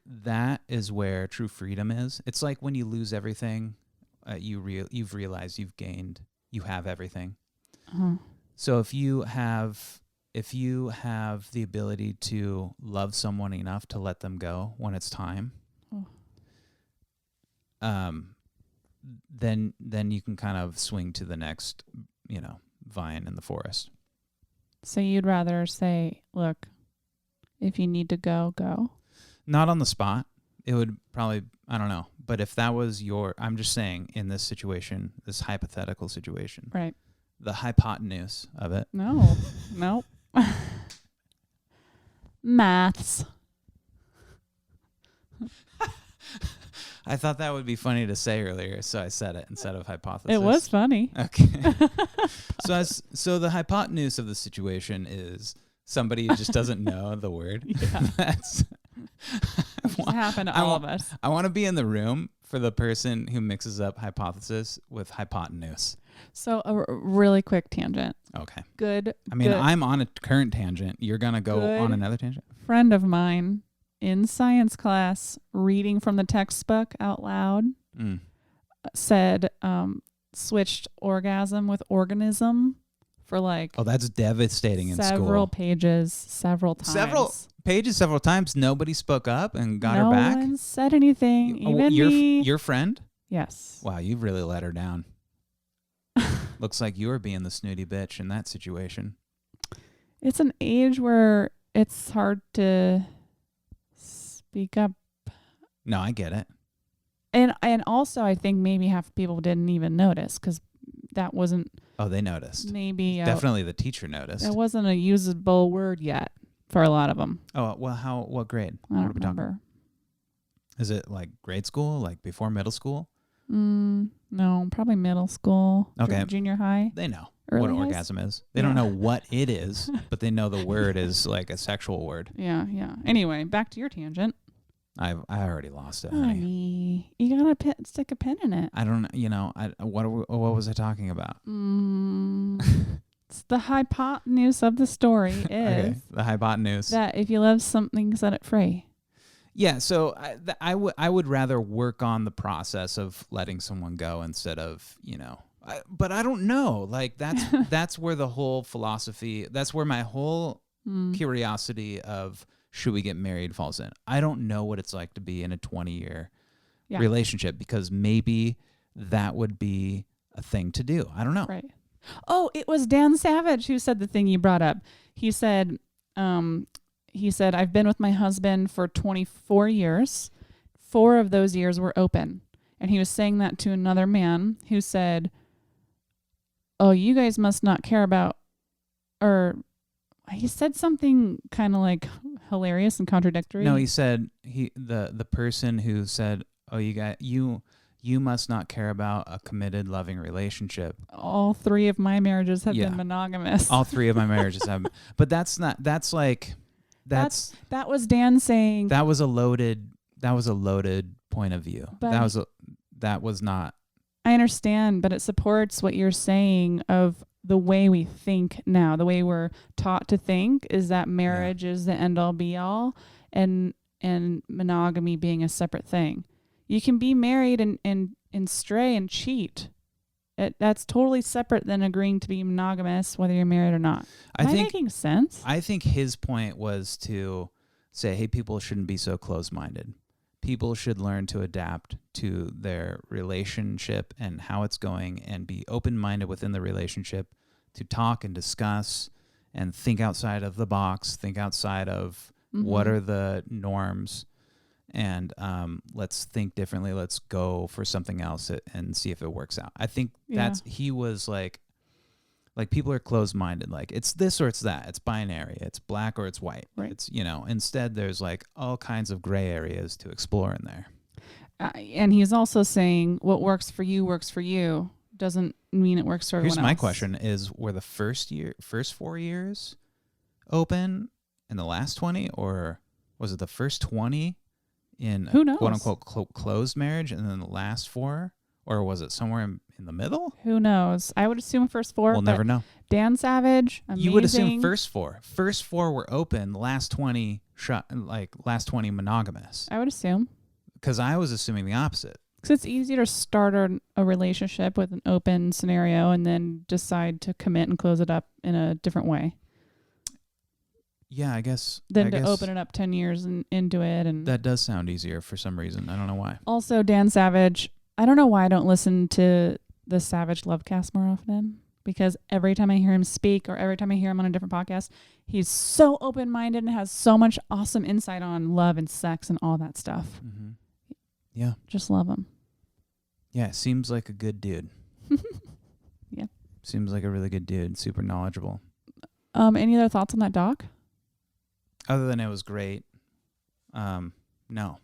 that is where true freedom is. It's like when you lose everything, you've realized you have everything. Uh-huh. So if you have the ability to love someone enough to let them go when it's time, then you can kind of swing to the next, you know, vine in the forest. So you'd rather say, look, if you need to go, go? Not on the spot. It would probably, I don't know. But if that was I'm just saying in this situation, this hypothetical situation. Right. The hypotenuse of it. No. Nope. Maths. I thought that would be funny to say earlier, so I said it instead of hypothesis. It was funny. Okay. So the hypotenuse of the situation is somebody who just doesn't know the word. Yeah. That's happened to all of us. I want to be in the room for the person who mixes up hypothesis with hypotenuse. So a really quick tangent. Okay. Good. I mean, I'm on a current tangent. You're going to go on another tangent? Friend of mine in science class reading from the textbook out loud said switched orgasm with organism for like that's devastating in school. Several pages, several times. Several times. Nobody spoke up and got her back. No one said anything. Even me. Your friend? Yes. Wow, you've really let her down. Looks like you were being the snooty bitch in that situation. It's an age where it's hard to speak up. No, I get it. And also, I think maybe half people didn't even notice because that wasn't. Oh, they noticed. Maybe definitely the teacher noticed. That wasn't a usable word yet for a lot of them. Oh well, what grade? I don't remember. Is it like grade school, like before middle school? No, probably middle school. Okay. Junior high. They know what orgasm is. They don't know what it is, but they know the word is like a sexual word. Yeah. Anyway, back to your tangent. I already lost it, honey. You gotta stick a pin in it. I don't. You know. What was I talking about? It's the hypotenuse of the story is okay, the hypotenuse that if you love something, set it free. Yeah, so I would rather work on the process of letting someone go instead of, but I don't know. Like that's where the whole philosophy, that's where my whole curiosity of should we get married falls in. I don't know what it's like to be in a 20-year relationship, because maybe that would be a thing to do. I don't know. Right. Oh, it was Dan Savage who said the thing you brought up. He said, I've been with my husband for 24 years. 4 of those years were open. And he was saying that to another man who said, oh, you guys must not care about, or he said something kind of like hilarious and contradictory. No, he said, the person who said, oh, you must not care about a committed, loving relationship. All 3 of my marriages have been monogamous. All 3 of my marriages have. But that was Dan saying. That was a loaded point of view. That was not. I understand, but it supports what you're saying of the way we think now. The way we're taught to think is that marriage is the end all be all, and monogamy being a separate thing. You can be married and stray and cheat. That's totally separate than agreeing to be monogamous, whether you're married or not. Am I making sense? I think his point was to say, hey, people shouldn't be so close-minded. People should learn to adapt to their relationship and how it's going, and be open-minded within the relationship to talk and discuss and think outside of the box, think outside of what are the norms. And let's think differently. Let's go for something else and see if it works out. I think he was like people are closed-minded. Like it's this or it's that. It's binary. It's black or it's white. Right. It's, instead there's like all kinds of gray areas to explore in there. And he's also saying what works for you doesn't mean it works for everyone else. Here's my question is, were the first 4 years open in the last 20, or was it the first 20 in quote unquote closed marriage and then the last 4, or was it somewhere in the middle? Who knows? I would assume first 4. We'll never know. Dan Savage, amazing. You would assume first 4. First 4 were open. Last 20 monogamous. I would assume. Because I was assuming the opposite. Because it's easier to start a relationship with an open scenario and then decide to commit and close it up in a different way. Yeah, I guess. To open it up 10 years into it. And that does sound easier for some reason. I don't know why. Also, Dan Savage, I don't know why I don't listen to the Savage Lovecast more often, because every time I hear him speak or every time I hear him on a different podcast, he's so open-minded and has so much awesome insight on love and sex and all that stuff. Mm-hmm. Yeah. Just love him. Yeah, seems like a good dude. Yeah. Seems like a really good dude. Super knowledgeable. Any other thoughts on that doc? Other than it was great. No.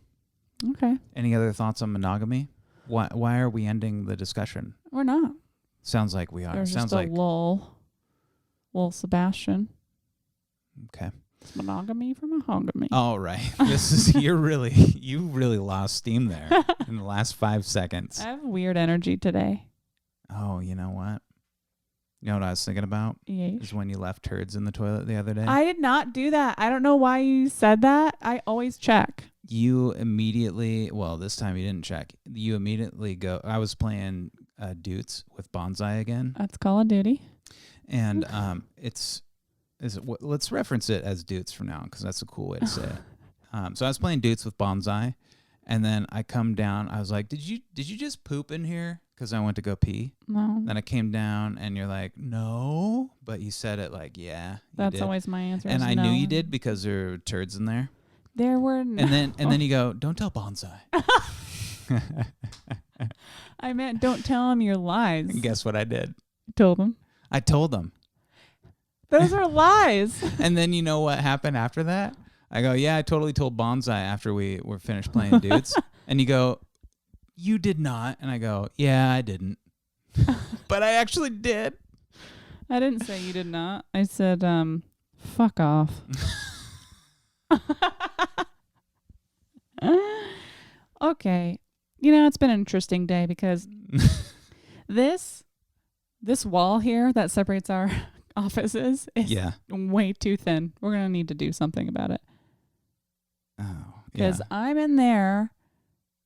Okay. Any other thoughts on monogamy? Why are we ending the discussion? We're not. Sounds like we are. There's Sounds just a like lull. Sebastian. Okay. It's monogamy for mahogany. All right. You really lost steam there in the last 5 seconds. I have weird energy today. Oh, you know what? You know what I was thinking about? Yeesh. Is when you left turds in the toilet the other day. I did not do that. I don't know why you said that. I always check. You immediately, well, this time you didn't check. You immediately go. I was playing Dutes with Bonsai again. That's Call of Duty. And let's reference it as Dutes from now on, because that's a cool way to say it. So I was playing Dutes with Bonsai, and then I come down. I was like, "Did you just poop in here?" Because I went to go pee. No. Then I came down, and you're like, "No," but you said it like, "Yeah." That's always my answer. And I no. knew you did because there were turds in there. There were no. And then you go, "Don't tell Bonsai." I meant don't tell him your lies. And guess what I did? You told him. I told him. Those are lies. And then you know what happened after that? I go, "Yeah, I totally told Bonsai after we were finished playing Dudes." And you go, "You did not." And I go, "Yeah, I didn't." But I actually did. I didn't say you did not. I said, fuck off. Okay. It's been an interesting day because this wall here that separates our offices is way too thin. We're going to need to do something about it. Oh, because I'm in there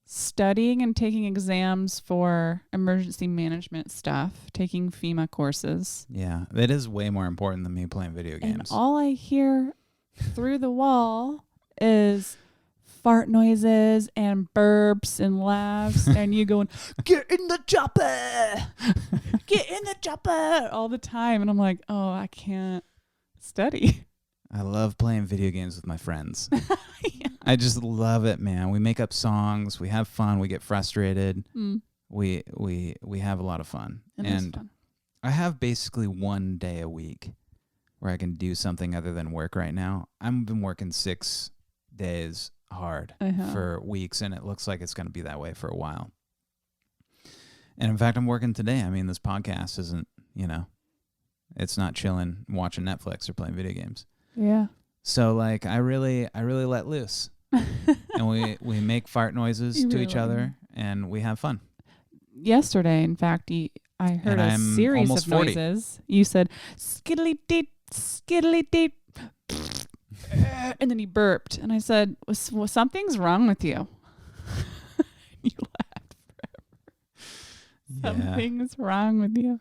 studying and taking exams for emergency management stuff, taking FEMA courses. Yeah, it is way more important than me playing video games. And all I hear through the wall is fart noises and burps and laughs and you going, get in the chopper, get in the chopper all the time. And I'm like, oh, I can't study. I love playing video games with my friends. Yeah. I just love it, man. We make up songs, we have fun, we get frustrated. We have a lot of fun. And fun. I have basically 1 day a week where I can do something other than work right now. I've been working 6 days hard for weeks, and it looks like it's going to be that way for a while. And in fact, I'm working today. I mean, this podcast isn't, it's not chilling, watching Netflix or playing video games. Yeah. So like, I really let loose, and we make fart noises to each other, and we have fun. Yesterday, in fact, I heard a series of 40. noises. You said skiddly deep, skiddly deep. And then he burped, and I said, well, something's wrong with you. You laughed forever. Yeah. Something's wrong with you.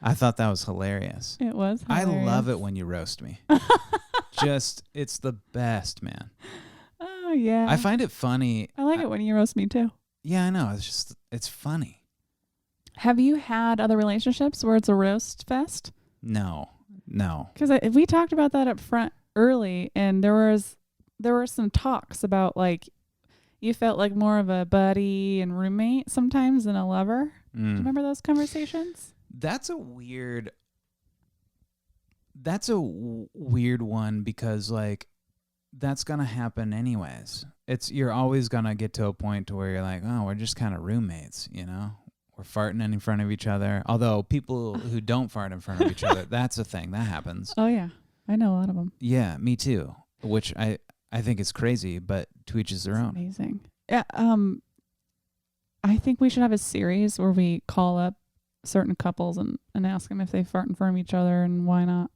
I thought that was hilarious. It was hilarious. I love it when you roast me. It's the best, man. Oh, yeah. I find it funny. I like it when you roast me, too. Yeah, I know. It's funny. Have you had other relationships where it's a roast fest? No. Because we talked about that up front early, and there were some talks about like you felt like more of a buddy and roommate sometimes than a lover. Do you remember those conversations? That's a weird one, because like that's gonna happen anyways. You're always gonna get to a point to where you're like, oh, we're just kind of roommates, We're farting in front of each other. Although people who don't fart in front of each other, that's a thing that happens. Oh yeah. I know a lot of them. Yeah, me too. Which I think is crazy, but to each is their own. Amazing. Yeah. I think we should have a series where we call up certain couples and ask them if they fart in front of each other and why not.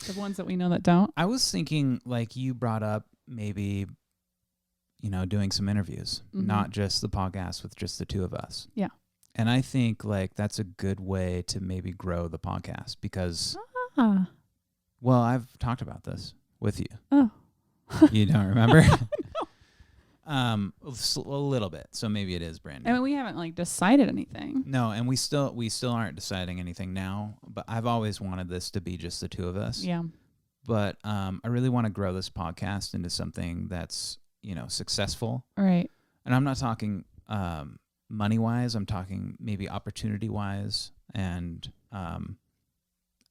The ones that we know that don't. I was thinking, like you brought up, maybe, doing some interviews, not just the podcast with just the two of us. Yeah. And I think like that's a good way to maybe grow the podcast because. Well, I've talked about this with you. Oh. You don't remember? No. A little bit. So maybe it is brand new. I mean, we haven't like decided anything. No, and we still aren't deciding anything now, but I've always wanted this to be just the two of us. Yeah. But I really want to grow this podcast into something that's, successful. Right. And I'm not talking money-wise. I'm talking maybe opportunity-wise. And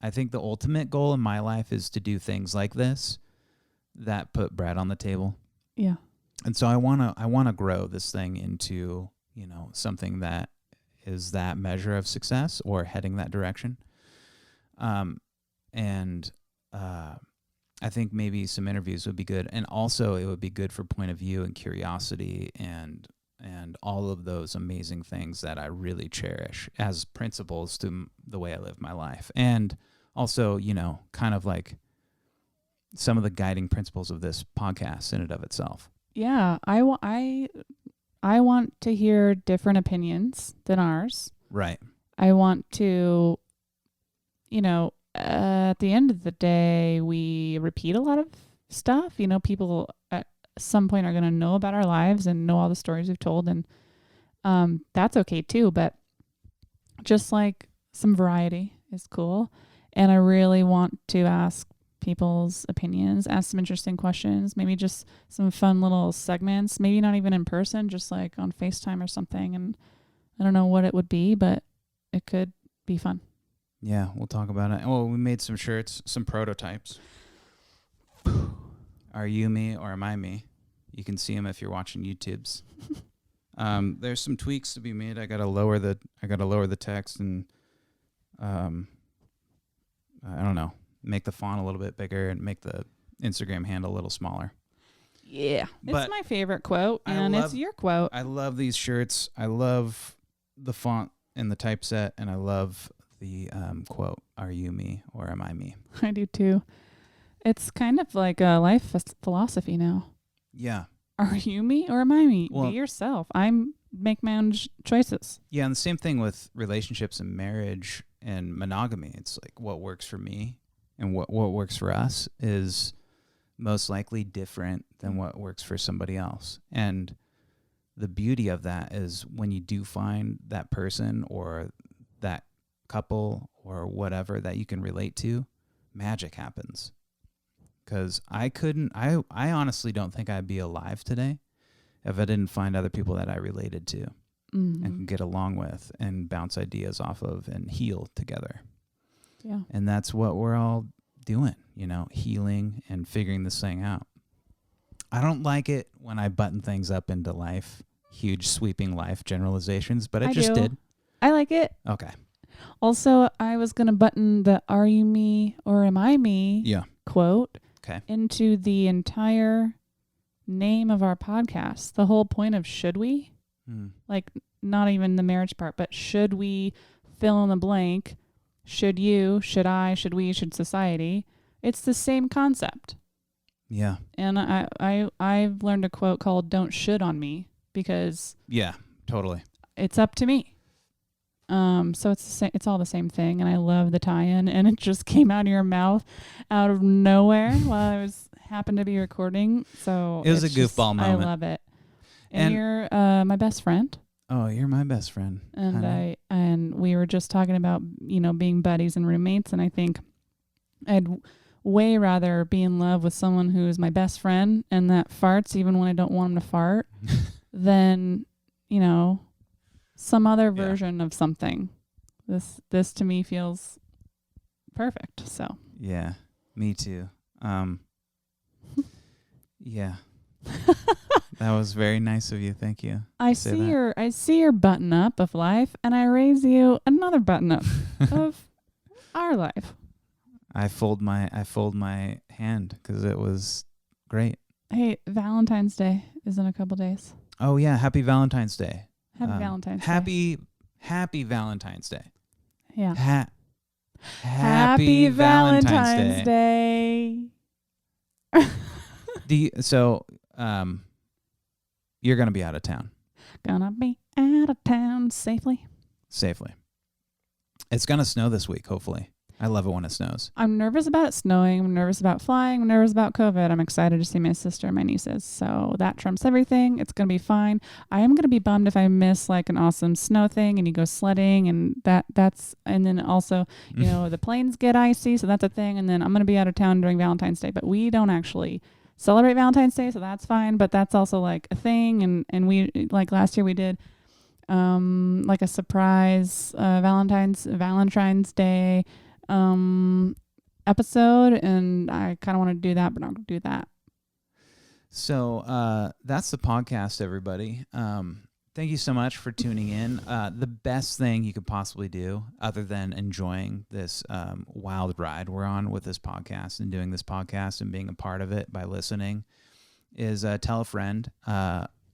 I think the ultimate goal in my life is to do things like this that put bread on the table. Yeah. And so I want to grow this thing into, something that is that measure of success or heading that direction. I think maybe some interviews would be good. And also it would be good for point of view and curiosity and all of those amazing things that I really cherish as principles to the way I live my life. And also, kind of like some of the guiding principles of this podcast in and of itself. Yeah, I want to hear different opinions than ours. Right. I want to, at the end of the day, we repeat a lot of stuff. People at some point are going to know about our lives and know all the stories we've told, and that's okay too. But just like some variety is cool. And I really want to ask people's opinions, ask some interesting questions, maybe just some fun little segments, maybe not even in person, just like on FaceTime or something. And I don't know what it would be, but it could be fun. Yeah, we'll talk about it. Well, we made some shirts, some prototypes. Are you me or am I me? You can see them if you're watching YouTubes. There's some tweaks to be made. I gotta lower the text and I don't know, make the font a little bit bigger and make the Instagram handle a little smaller. Yeah. It's my favorite quote, and it's your quote. I love these shirts. I love the font and the typeset, and I love the quote, "Are you me or am I me?" I do too. It's kind of like a life philosophy now. Yeah. Are you me or am I me? Well, be yourself. Make my own choices. Yeah, and the same thing with relationships and marriage and monogamy. It's like what works for me and what works for us is most likely different than what works for somebody else. And the beauty of that is when you do find that person or that couple or whatever that you can relate to, magic happens. Because I honestly don't think I'd be alive today if I didn't find other people that I related to and can get along with and bounce ideas off of and heal together. Yeah. And that's what we're all doing, healing and figuring this thing out. I don't like it when I button things up into life, huge sweeping life generalizations, but I just did. I like it. Okay. Also, I was going to button the "Are you me or am I me?" quote into the entire name of our podcast. The whole point of should we? Like not even the marriage part, but should we fill in the blank? Should you, should I, should we, should society? It's the same concept. Yeah. And I've learned a quote called "Don't should on me" because yeah, totally. It's up to me. So it's all the same thing, and I love the tie-in, and it just came out of your mouth out of nowhere while I happened to be recording. So it was a goofball moment. I love it. And you're my best friend. Oh, you're my best friend. And we were just talking about, being buddies and roommates, and I think I'd way rather be in love with someone who is my best friend and that farts even when I don't want him to fart than, some other version of something. This to me feels perfect. So yeah, me too. Yeah. That was very nice of you. Thank you. I see your button up of life, and I raise you another button up of our life. I fold my hand because it was great. Hey, Valentine's Day is in a couple days. Oh yeah, happy Valentine's Day. Happy Valentine's Day. Happy Valentine's Day. Yeah. Happy Valentine's Day. You're gonna be out of town. Gonna be out of town safely. It's gonna snow this week, hopefully. I love it when it snows. I'm nervous about it snowing. I'm nervous about flying. I'm nervous about COVID. I'm excited to see my sister and my nieces. So that trumps everything. It's going to be fine. I am going to be bummed if I miss like an awesome snow thing and you go sledding and and then also, the planes get icy. So that's a thing. And then I'm going to be out of town during Valentine's Day, but we don't actually celebrate Valentine's Day. So that's fine. But that's also like a thing. And we, like last year we did, like a surprise, Valentine's Day, episode, and I kind of want to do that, but I'm going to do that. So that's the podcast, everybody. Thank you so much for tuning in. The best thing you could possibly do, other than enjoying this wild ride we're on with this podcast and doing this podcast and being a part of it by listening, is tell a friend.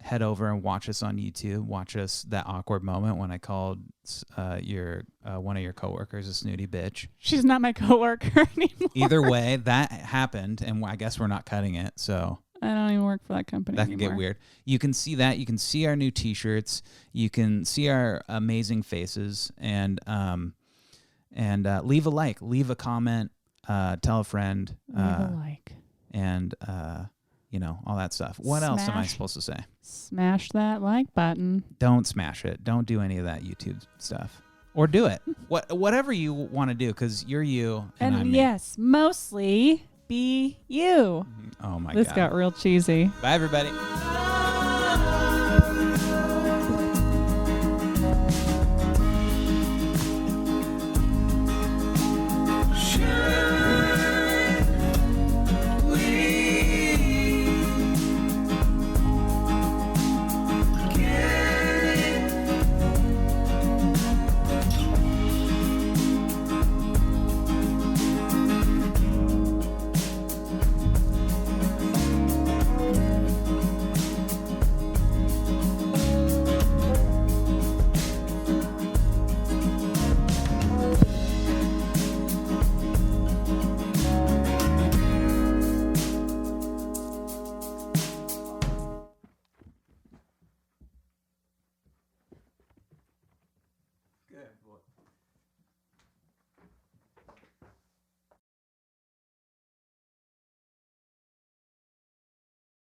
Head over and watch us on YouTube. Watch us that awkward moment when I called one of your coworkers a snooty bitch. She's not my coworker anymore. Either way, that happened, and I guess we're not cutting it. So I don't even work for that company that anymore. Can get weird. You can see that. You can see our new T-shirts. You can see our amazing faces, and leave a like, leave a comment, tell a friend, leave a like, and all that stuff. What else am I supposed to say? Smash that like button. Don't smash it. Don't do any of that YouTube stuff. Or do it. Whatever you want to do, because you're you and I'm me. Yes, mostly be you. Oh, my God. This got real cheesy. Bye, everybody.